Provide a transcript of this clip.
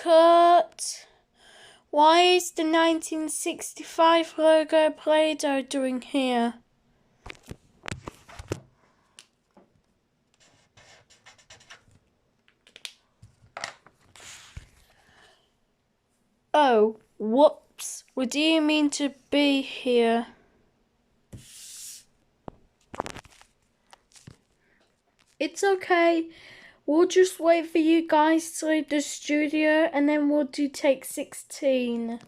Cut. Why is the 1965 logo Play-Doh doing here? Oh, whoops. What do you mean to be here? It's okay. We'll just wait for you guys to leave the studio and then we'll do take 16.